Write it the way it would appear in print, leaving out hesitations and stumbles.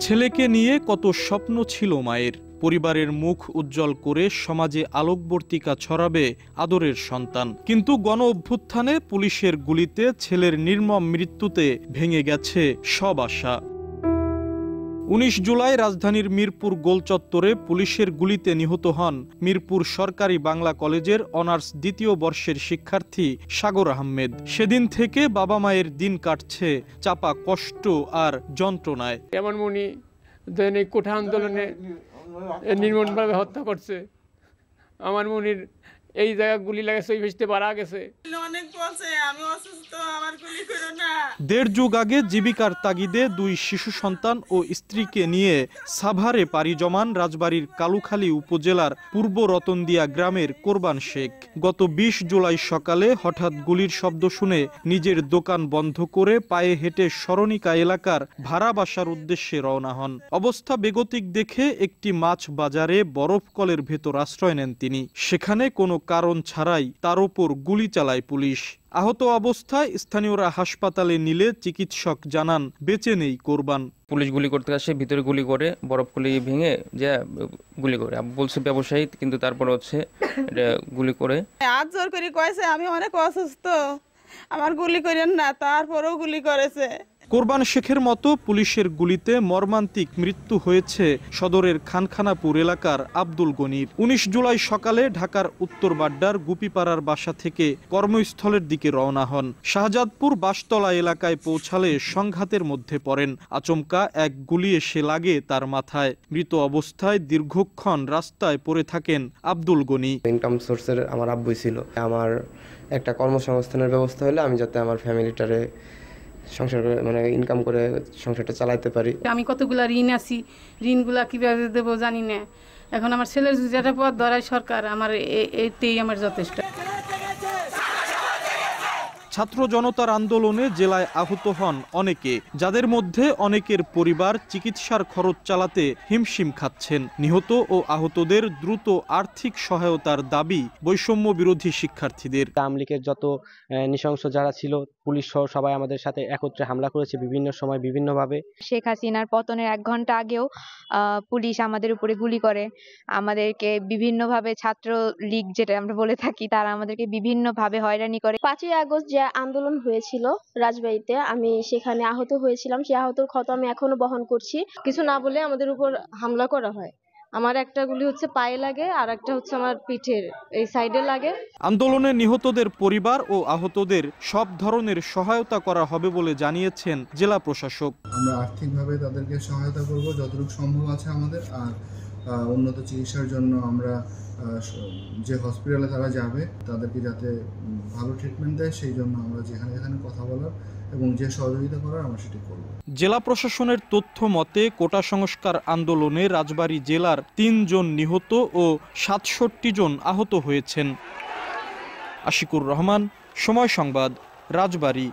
ছেলেকে নিয়ে কত স্বপ্ন ছিল মায়ের। পরিবারের মুখ উজ্জ্বল করে সমাজে আলোকবর্তিকা ছড়াবে আদরের সন্তান। কিন্তু গণ অভ্যুত্থানে পুলিশের গুলিতে ছেলের নির্মম মৃত্যুতে ভেঙে গেছে সব আশা। ১৯ জুলাই রাজধানীর মিরপুর গোলচত্বরে পুলিশের গুলিতে নিহত হন মিরপুর সরকারি বাংলা কলেজের অনার্স দ্বিতীয় বর্ষের শিক্ষার্থী সাগর আহমেদ। সেদিন থেকে বাবা মায়ের দিন কাটছে চাপা কষ্ট আর যন্ত্রণায়। এমন মনি দৈনিক কোঠা আন্দোলনে নির্মমভাবে হত্যা করছে। আমার মনির এই জায়গা গুলি লাগাছে, ওই ভেস্তে মারা গেছে। দেড় যুগ আগে জীবিকার তাগিদে দুই শিশু সন্তান ও স্ত্রীকে নিয়ে সাভারে পাড়ি জমান রাজবাড়ীর কালুখালী উপজেলার পূর্ব রতনদিয়া গ্রামের কোরবান শেখ। গত ২০ জুলাই সকালে হঠাৎ গুলির শব্দ শুনে নিজের দোকান বন্ধ করে পায়ে হেঁটে সরণিকা এলাকার ভাড়া বাসার উদ্দেশ্যে রওনা হন। অবস্থা বেগতিক দেখে একটি মাছ বাজারে বরফ কলের ভেতর আশ্রয় নেন তিনি। সেখানে কোনো কারণ ছাড়াই তার উপর গুলি চালায় পুলিশ। আহত অবস্থায় স্থানীয়রা হাসপাতালে নিলে চিকিৎসক জানান বেঁচে নেই কোরবান। পুলিশ গুলি করতে আসে, ভিতরে গুলি করে বরফ গুলি ভেঙে যে গুলি করে বলছে ব্যবসায়ী, কিন্তু তারপর হচ্ছে এটা গুলি করে হাত জোর করে কয়েছে আমি অনেক অসুস্থ, আমার গুলি করেন না, তারপরেও গুলি করেছে। কোরবান শেখের মতো পুলিশের গুলিতে মর্মান্তিক মৃত্যু হয়েছে সদরের খানখানাপুর এলাকার আব্দুল গনির। ১৯ জুলাই সকালে ঢাকার উত্তর বাড্ডার গুপিপাড়ার বাসা থেকে কর্মস্থলের দিকে রওনা হন। শাহজাদপুর বাসতলা এলাকায় পৌঁছালে সংঘাতের মধ্যে পড়েন। আচমকা এক গুলি এসে লাগে তার মাথায়। মৃত অবস্থায় দীর্ঘক্ষণ রাস্তায় পড়ে থাকেন আব্দুল গনি। ইনকাম সোর্সের আমার আব্বুই ছিল। আমার একটা কর্মসংস্থানের ব্যবস্থা হলে আমি যাতে আমার ফ্যামিলিটারে সংসার মানে ইনকাম করে সংসারটা চালাতে পারি। আমি কতগুলা ঋণ আছি, ঋণগুলা কিভাবে দেবো জানি না। এখন আমার ছেলের যেটা পথ ধরায় সরকার, আমার এতেই আমার যথেষ্ট। ছাত্র জনতার আন্দোলনে জেলায় আহত হন অনেকে, যাদের মধ্যে অনেকের পরিবার চিকিৎসার খরচ চালাতে হিমশিম খাচ্ছেন। নিহত ও আহতদের দ্রুত আর্থিক সহায়তার দাবি বৈষম্য বিরোধী শিক্ষার্থীদের। আওয়ামী লীগের যত নৃশংস যারা ছিল, পুলিশ সহ সবাই আমাদের সাথে একত্রে হামলা করেছে বিভিন্ন সময় বিভিন্নভাবে। শেখ হাসিনার পতনের ১ ঘন্টা আগেও পুলিশ আমাদের উপরে গুলি করে, আমাদেরকে বিভিন্নভাবে ছাত্র লীগ যেটা আমরা বলে থাকি, তারা আমাদেরকে বিভিন্নভাবে হয়রানি করে। ৫ই আগস্ট যে আন্দোলন হয়েছিল রাজবাড়ীতে, আমি সেখানে আহত হয়েছিলাম। সেই আহতর ক্ষত আমি এখনো বহন করছি। কিছু না বলে আমাদের উপর হামলা করা হয়। আমার একটা গুলি হচ্ছে পায়ে লাগে, আর একটা হচ্ছে আমার পিঠের এই সাইডে লাগে। আন্দোলনে নিহতদের পরিবার ও আহতদের সব ধরনের সহায়তা করা হবে বলে জানিয়েছেন জেলা প্রশাসক। আমরা আর্থিকভাবে তাদেরকে সহায়তা করব যতটুকু সম্ভব আছে আমাদের। আর উন্নত চিকিৎসার জন্য আমরা যে হসপিটালে তারা যাবে তাদেরকে যাতে ভালো ট্রিটমেন্ট দেয়, সেই জন্য আমরা যেখানে যেখানে কথা বলার এবং যে সহযোগিতা করার আমরা সেটি করব। জেলা প্রশাসনের তথ্য মতে কোটা সংস্কার আন্দোলনে রাজবাড়ী জেলার ৩ জন নিহত ও ৬৭ জন আহত হয়েছেন। আশিকুর রহমান, সময় সংবাদ, রাজবাড়ী।